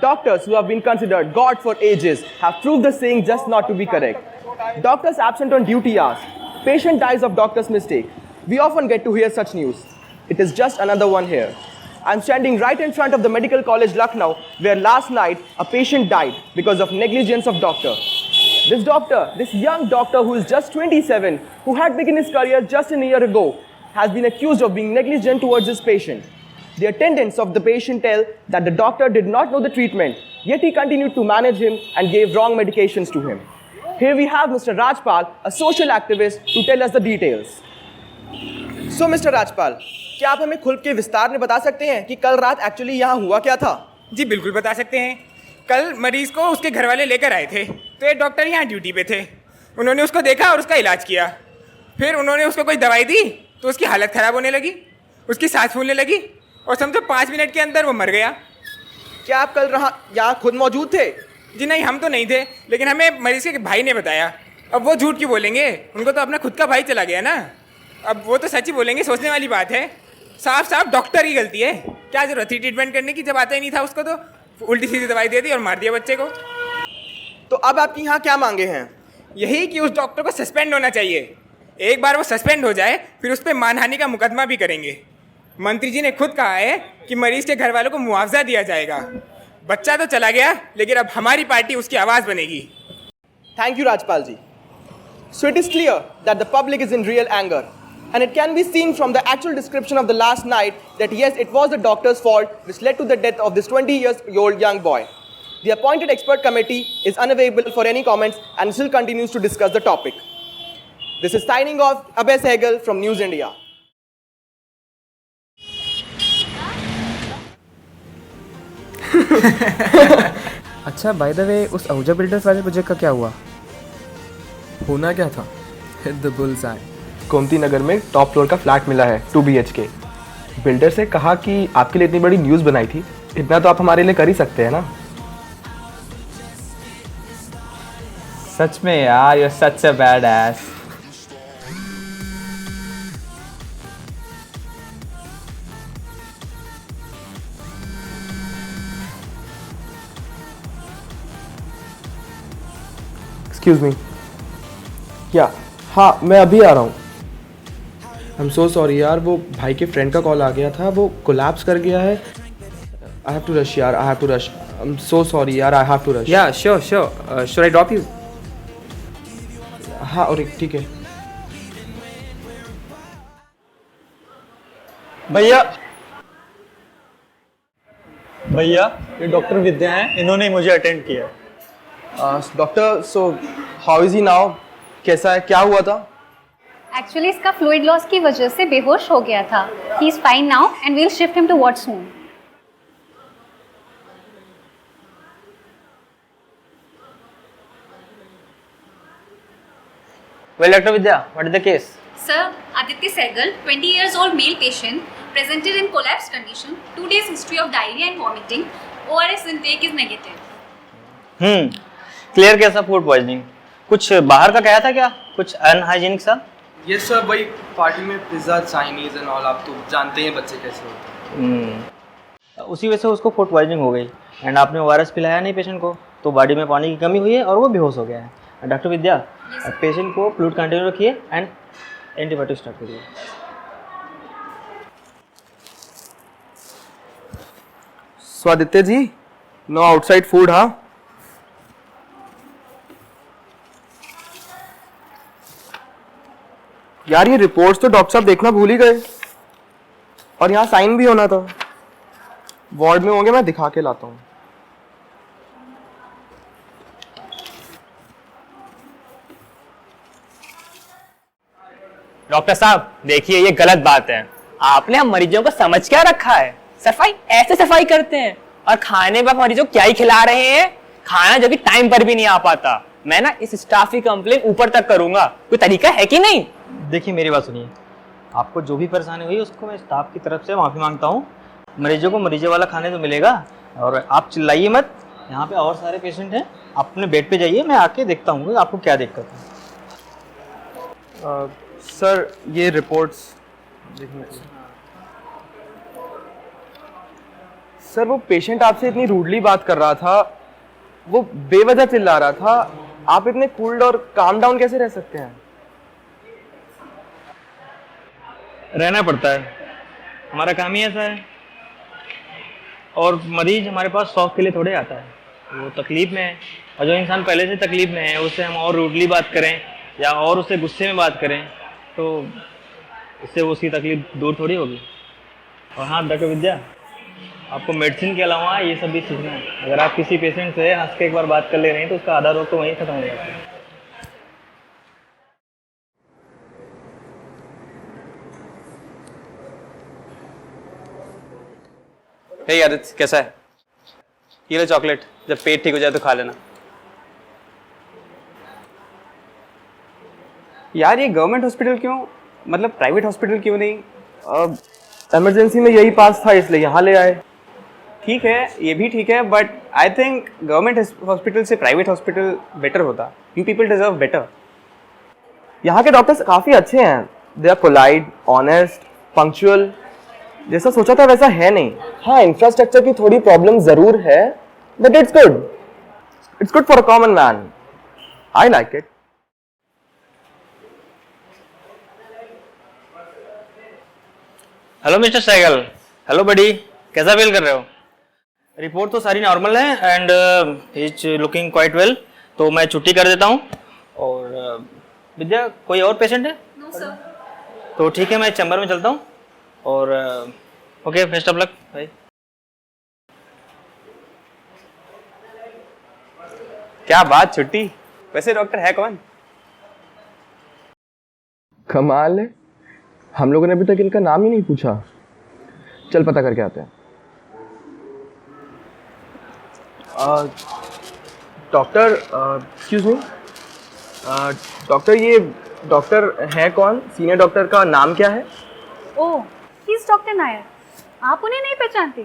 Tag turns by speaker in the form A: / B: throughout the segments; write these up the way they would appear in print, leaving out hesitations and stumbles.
A: Doctors who have been considered God for ages have proved the saying just not to be correct. Doctors absent on duty hours. Patient dies of doctor's mistake. We often get to hear such news. It is just another one here. I'm standing right in front of the Medical College Lucknow, where last night a patient died because of negligence of doctor. This young doctor who is just 27, who had begun his career just a year ago, has been accused of being negligent towards his patient. The attendants of the patient tell that the doctor did not know the treatment, yet he continued to manage him and gave wrong medications to him. Here we have Mr. Rajpal, a social activist, to tell us the details. So, Mr. Rajpal, क्या आप हमें खुल के विस्तार में बता सकते हैं कि कल रात एक्चुअली यहाँ हुआ क्या था?
B: जी बिल्कुल बता सकते हैं। कल मरीज़ को उसके घर वाले लेकर आए थे, तो एक डॉक्टर यहाँ ड्यूटी पे थे। उन्होंने उसको देखा और उसका इलाज किया। फिर उन्होंने उसको कोई दवाई दी तो उसकी हालत ख़राब होने लगी, उसकी सांस फूलने लगी और समझो 5 मिनट के अंदर वो मर गया।
A: क्या आप कल यहाँ खुद मौजूद थे?
B: जी नहीं, हम तो नहीं थे, लेकिन हमें मरीज़ के भाई ने बताया। अब वो झूठ क्यों बोलेंगे, उनको तो अपना खुद का भाई चला गया ना। अब वो तो सच ही बोलेंगे, सोचने वाली बात है। साफ साफ डॉक्टर की गलती है। क्या जरूरत थी ट्रीटमेंट करने की, जब आता ही नहीं था उसको तो उल्टी सीधी दवाई दे दी और मार दिया बच्चे को।
A: तो अब आपकी यहाँ क्या मांगे हैं?
B: यही कि उस डॉक्टर को सस्पेंड होना चाहिए। एक बार वो सस्पेंड हो जाए फिर उस पर मानहानि का मुकदमा भी करेंगे। मंत्री जी ने खुद कहा है कि मरीज़ के घर वालों को मुआवजा दिया जाएगा। बच्चा तो चला गया, लेकिन अब हमारी पार्टी उसकी आवाज़ बनेगी।
A: Thank you, Rajpal ji. So it is clear that the public is in real anger. And it can be seen from the actual description of the last night that yes, it was the doctor's fault which led to the death of this 20-year-old young boy. The appointed expert committee is unavailable for any comments and still continues to discuss the topic. This is signing off, Abhay Sehgal from News India.
C: अच्छा, by the way उस Ahuja builders वाले project का क्या हुआ?
D: होना क्या था? Hit the bull's eye.
E: Gomti Nagar में टॉप फ्लोर का फ्लैट मिला है 2 BHK। बिल्डर से कहा कि आपके लिए इतनी बड़ी न्यूज़ बनाई थी, इतना तो आप हमारे लिए कर ही सकते हैं ना।
F: सच में यार, you're such a badass.
E: Excuse me. क्या? हाँ, मैं अभी आ रहा हूँ। आई एम सो सॉरी यार, वो भाई के फ्रेंड का कॉल आ गया था, वो कोलैप्स कर गया है। आई हैव टू रश यार, I have to rush. I am so sorry यार, I have to rush.
C: Yeah sure sure, should I drop you?
E: हाँ, और ठीक है।
G: भैया ये डॉक्टर विद्या हैं, इन्होंने मुझे अटेंड किया।
E: Doctor, so how is he now? कैसा है, क्या हुआ था?
H: एक्चुअली इसका फ्लूइड लॉस की वजह से बेहोश हो गया था। He is fine now and we'll shift him to ward soon.
F: Well, Dr. Vidya, what is the case?
H: Sir, Aditya Sehgal, 20 years old male patient, presented in collapse condition, 2 days history of diarrhea and vomiting, ORS intake is negative.
F: Clear कैसा food poisoning? कुछ बाहर का गया था क्या? कुछ unhygienic सा?
D: Yes sir, वही पार्टी में पिज्ज़ा, चाइनीज़ एंड ऑल, आप तो जानते हैं बच्चे कैसे होते हैं।
F: उसी वजह से उसको फूड पॉइजनिंग हो गई एंड आपने ORS पिलाया नहीं पेशेंट को, तो बॉडी में पानी की कमी हुई है और वो बेहोश हो गया है। डॉक्टर विद्या, पेशेंट को फ्लूइड कंटिन्यू रखिए एंड एंटीबायोटिक स्टार्ट करिए।
E: सो Aditya ji, no outside food. हाँ, यार ये रिपोर्ट्स तो डॉक्टर साहब देखना भूल ही गए, और यहाँ साइन भी होना था। वार्ड में होंगे, मैं दिखा के लाता हूँ।
I: डॉक्टर साहब देखिए, ये गलत बात है। आपने हम मरीजों को समझ क्या रखा है? सफाई ऐसे सफाई करते हैं, और खाने पर मरीजों को क्या ही खिला रहे हैं, खाना जो कि टाइम पर भी नहीं आ पाता। मैं ना इस स्टाफ की कंप्लेन ऊपर तक करूंगा। कोई तरीका है कि नहीं?
F: देखिए मेरी बात सुनिए, आपको जो भी परेशानी हुई उसको मैं स्टाफ की तरफ से माफ़ी मांगता हूँ। मरीजों को मरीजों वाला खाने तो मिलेगा, और आप चिल्लाइए मत। यहाँ पे और सारे पेशेंट हैं, आप अपने बेड पे जाइए, मैं आके देखता हूँ आपको क्या दिक्कत है।
E: सर, ये रिपोर्ट्स सर वो पेशेंट आपसे इतनी रूडली बात कर रहा था, वो बेवजह चिल्ला रहा था, आप इतने कूल्ड और काम डाउन कैसे रह सकते हैं?
F: रहना पड़ता है, हमारा काम ही ऐसा है। और मरीज हमारे पास शौक के लिए थोड़े आता है, वो तकलीफ में है, और जो इंसान पहले से तकलीफ में है उससे हम और रूडली बात करें या और उससे गुस्से में बात करें तो इससे वो उसकी तकलीफ दूर थोड़ी होगी। और हाँ डॉक्टर विद्या, आपको मेडिसिन के अलावा ये सब भी सीखना है। अगर आप किसी पेशेंट से हंस के एक बार बात कर ले रहे हैं तो उसका आधा रोग तो वहीं खत्म हो जाता है।
J: हे आदित्य, कैसा है? ये लो चॉकलेट, जब पेट ठीक हो जाए तो खा लेना। यार ये गवर्नमेंट हॉस्पिटल क्यों, मतलब प्राइवेट हॉस्पिटल क्यों नहीं?
E: इमरजेंसी में यही पास था इसलिए यहाँ ले आए।
J: ठीक है, ये भी ठीक है, but I think government hospital से प्राइवेट हॉस्पिटल बेटर होता। You people deserve better.
E: यहाँ के डॉक्टर्स काफ़ी अच्छे हैं, they are polite, honest, punctual. जैसा सोचा था वैसा है नहीं। हाँ, इंफ्रास्ट्रक्चर की थोड़ी प्रॉब्लम ज़रूर है, but it's good. It's good for a common man. I like it.
F: Hello mister Sehgal, hello buddy, कैसा फील कर रहे हो? रिपोर्ट तो सारी नॉर्मल है and is looking quite well, तो मैं छुट्टी कर देता हूँ। और विद्या, कोई और पेशेंट है?
H: No sir.
F: तो ठीक है, मैं चैम्बर में चलता हूँ। और ओके, बेस्ट ऑफ लक भाई।
J: क्या बात, छुट्टी? वैसे डॉक्टर है कौन?
E: कमाल है, हम लोगों ने अभी तक इनका नाम ही नहीं पूछा। चल पता करके आते हैं। डॉक्टर, एक्सक्यूज मी, डॉक्टर ये डॉक्टर है कौन? सीनियर डॉक्टर का नाम क्या है?
H: ओह, ही इज डॉक्टर नायर। आप उन्हें नहीं पहचानते?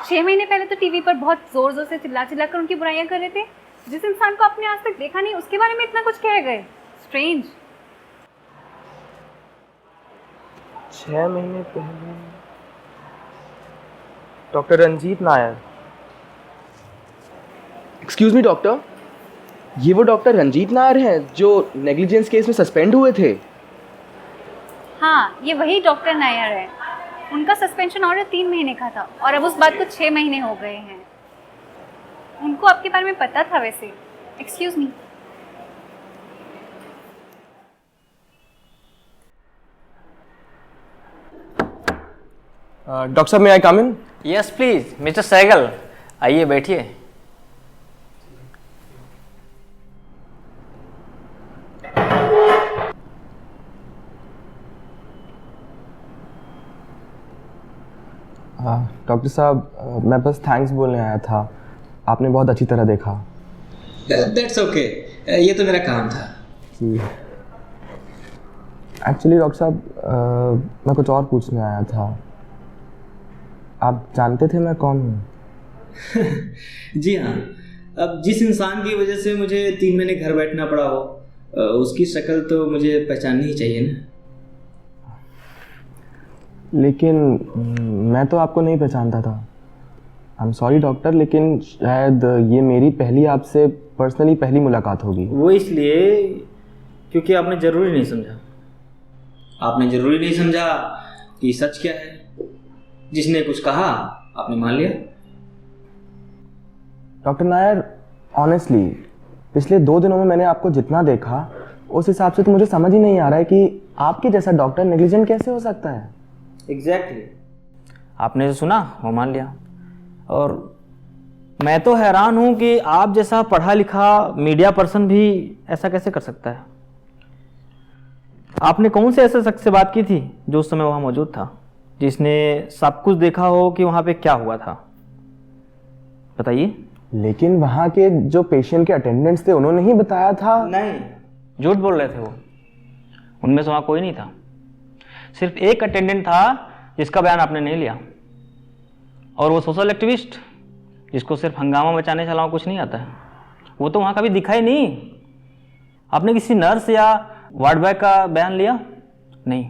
H: 6 महीने पहले तो टीवी पर बहुत जोर जोर से चिल्ला चिल्ला कर उनकी बुराइयां कर रहे थे। जिस इंसान को आपने आज तक देखा नहीं उसके बारे में इतना कुछ कह गए। स्ट्रेंज।
E: 6 महीने पहले doctor Ranjit Nair. Excuse me doctor, ये वो डॉक्टर रंजीत नायर हैं जो नेग्लिजेंस केस में सस्पेंड हुए थे?
H: हाँ, ये वही डॉक्टर नायर है। उनका सस्पेंशन ऑर्डर 3 महीने का था और अब उस बात को 6 महीने हो गए हैं। उनको आपके बारे में पता था वैसे। Excuse me.
E: डॉक्टर साहब, मे आई कम इन?
F: यस प्लीज मिस्टर सहगल, आइए बैठिए।
E: डॉक्टर साहब, मैं बस थैंक्स बोलने आया था, आपने बहुत अच्छी तरह देखा।
K: दैट्स ओके, ये तो मेरा काम था।
E: एक्चुअली डॉक्टर साहब, मैं कुछ और पूछने आया था। आप जानते थे मैं कौन हूँ?
K: जी हाँ, अब जिस इंसान की वजह से मुझे 3 महीने घर बैठना पड़ा हो, उसकी शक्ल तो मुझे पहचाननी ही चाहिए ना।
E: लेकिन मैं तो आपको नहीं पहचानता था। आई एम सॉरी डॉक्टर, लेकिन शायद ये मेरी पहली आपसे पर्सनली पहली मुलाकात होगी।
K: वो इसलिए क्योंकि आपने ज़रूरी नहीं समझा। आपने ज़रूरी नहीं समझा कि सच क्या है। जिसने कुछ कहा आपने मान लिया।
E: डॉक्टर नायर, ऑनेस्टली पिछले 2 दिनों में मैंने आपको जितना देखा उस हिसाब से तो मुझे समझ ही नहीं आ रहा है कि आपके जैसा डॉक्टर नेग्लिजेंट कैसे हो सकता है।
K: एग्जैक्टली।
F: आपने जो सुना वो मान लिया। और मैं तो हैरान हूं कि आप जैसा पढ़ा लिखा मीडिया पर्सन भी ऐसा कैसे कर सकता है। आपने कौन से ऐसे शख्स से बात की थी जो उस समय वहां मौजूद था, जिसने सब कुछ देखा हो कि वहां पे क्या हुआ था? बताइए।
E: लेकिन वहां के जो पेशेंट के अटेंडेंट्स थे उन्होंने ही बताया था।
F: नहीं, झूठ बोल रहे थे वो। उनमें से वहां कोई नहीं था। सिर्फ एक अटेंडेंट था जिसका बयान आपने नहीं लिया, और वो सोशल एक्टिविस्ट जिसको सिर्फ हंगामा मचाने के अलावा कुछ नहीं आता है, वो तो वहां कभी दिखा ही नहीं। आपने किसी नर्स या वार्ड बॉय का बयान लिया? नहीं।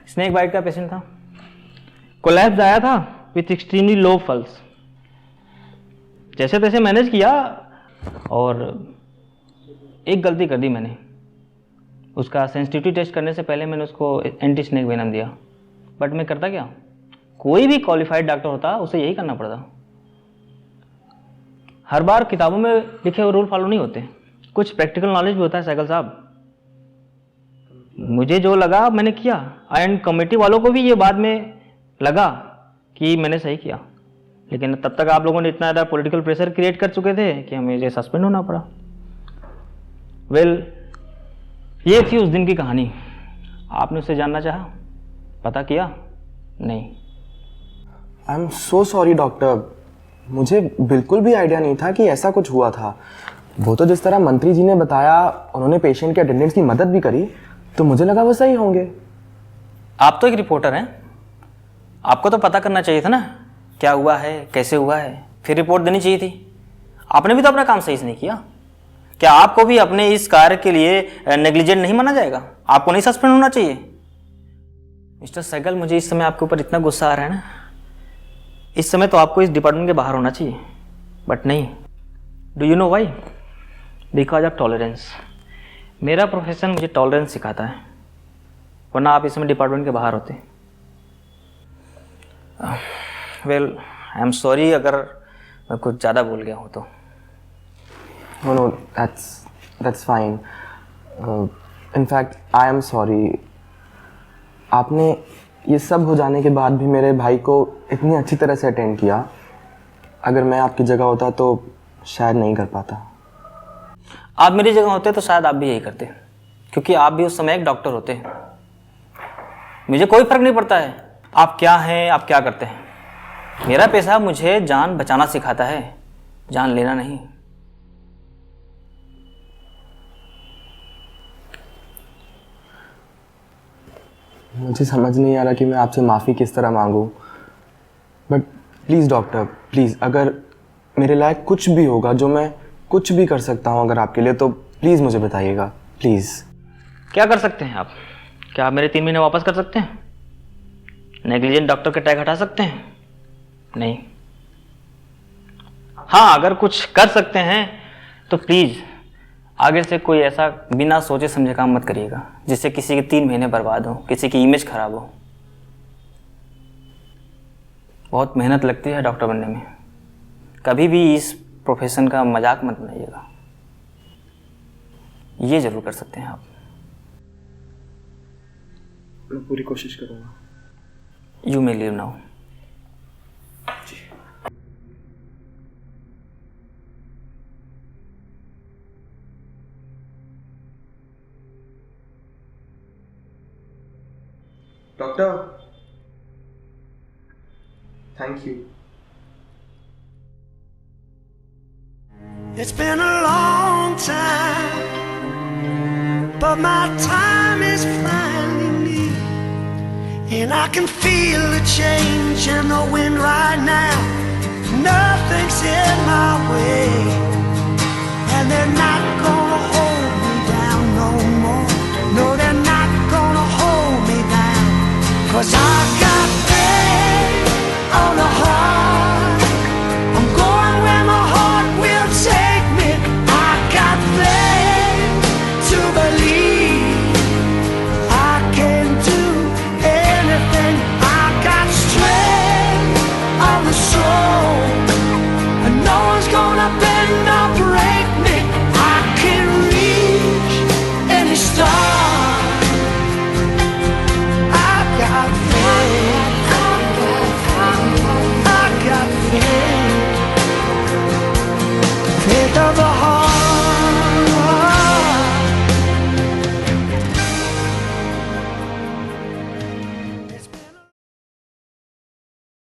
F: स्नेक बाइट का पेशेंट था, कोलैप्स आया था विथ एक्सट्रीमली लो पल्स, जैसे तैसे मैनेज किया और एक गलती कर दी मैंने। उसका सेंसिटिविटी टेस्ट करने से पहले मैंने उसको एंटी स्नेक वेनम दिया। बट मैं करता क्या, कोई भी क्वालिफाइड डॉक्टर होता उसे यही करना पड़ता। हर बार किताबों में लिखे हुए रूल फॉलो नहीं होते, कुछ प्रैक्टिकल नॉलेज भी होता है साइकिल साहब। मुझे जो लगा मैंने किया, एंड कमेटी वालों को भी ये बाद में लगा कि मैंने सही किया। लेकिन तब तक आप लोगों ने इतना ज़्यादा पॉलिटिकल प्रेशर क्रिएट कर चुके थे कि हमें ये सस्पेंड होना पड़ा। ये थी उस दिन की कहानी। आपने उससे जानना चाहा, पता किया? नहीं।
E: आई एम सो सॉरी डॉक्टर, मुझे बिल्कुल भी आइडिया नहीं था कि ऐसा कुछ हुआ था। वो तो जिस तरह मंत्री जी ने बताया, उन्होंने पेशेंट के अटेंडेंट्स की मदद भी करी, तो मुझे लगा वो सही होंगे।
F: आप तो एक रिपोर्टर हैं, आपको तो पता करना चाहिए था ना क्या हुआ है, कैसे हुआ है, फिर रिपोर्ट देनी चाहिए थी। आपने भी तो अपना काम सही से नहीं किया। क्या आपको भी अपने इस कार्य के लिए नेग्लिजेंट नहीं माना जाएगा? आपको नहीं सस्पेंड होना चाहिए? मिस्टर सहगल, मुझे इस समय आपके ऊपर इतना गुस्सा आ रहा है ना, इस समय तो आपको इस डिपार्टमेंट के बाहर होना चाहिए, बट नहीं। Do you know why? Because of tolerance. मेरा प्रोफेशन मुझे टॉलरेंस सिखाता है, वरना आप इस समय डिपार्टमेंट के बाहर होते। वेल, आई एम सॉरी अगर मैं कुछ ज़्यादा बोल गया हूँ तो।
E: No, that's fine. In fact, I am sorry. आपने ये सब हो जाने के बाद भी मेरे भाई को इतनी अच्छी तरह से अटेंड किया। अगर मैं आपकी जगह होता तो शायद नहीं कर पाता।
F: आप मेरी जगह होते तो शायद आप भी यही करते, क्योंकि आप भी उस समय एक डॉक्टर होते। मुझे कोई फर्क नहीं पड़ता है आप क्या हैं, आप क्या करते हैं। मेरा पेशा मुझे जान बचाना सिखाता है, जान लेना नहीं।
E: मुझे समझ नहीं आ रहा कि मैं आपसे माफ़ी किस तरह मांगूं। बट प्लीज़ डॉक्टर, प्लीज़, अगर मेरे लायक कुछ भी होगा, जो मैं कुछ भी कर सकता हूं अगर आपके लिए, तो प्लीज़ मुझे बताइएगा, प्लीज़।
F: क्या कर सकते हैं आप? क्या आप मेरे 3 महीने वापस कर सकते हैं? नेग्लिजेंट डॉक्टर का टैग हटा सकते हैं? नहीं। हाँ, अगर कुछ कर सकते हैं तो प्लीज़ आगे से कोई ऐसा बिना सोचे समझे काम मत करिएगा जिससे किसी के 3 महीने बर्बाद हो, किसी की इमेज खराब हो। बहुत मेहनत लगती है डॉक्टर बनने में। कभी भी इस प्रोफेशन का मजाक मत बनाइएगा। ये जरूर कर सकते हैं आप।
E: मैं पूरी कोशिश करूँगा।
F: You may leave now.
E: Doctor, thank you.
L: It's been a long time, but my time is finally near, and I can feel the change in the wind right now. Nothing's in my way.